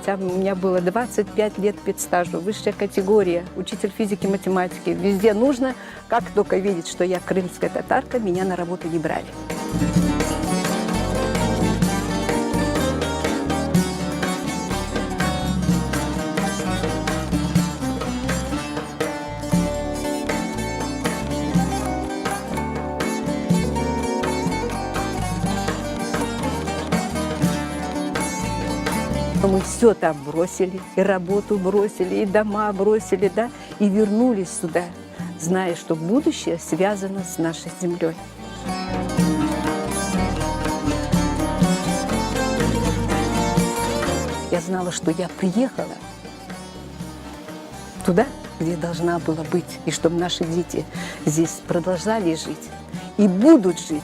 хотя у меня было 25 лет педстажа, высшая категория, учитель физики, математики. Везде нужно, как только видеть, что я крымская татарка, меня на работу не брали. Мы все там бросили, и работу бросили, и дома бросили, да, и вернулись сюда, зная, что будущее связано с нашей землей. Я знала, что я приехала туда, где должна была быть, и чтобы наши дети здесь продолжали жить и будут жить.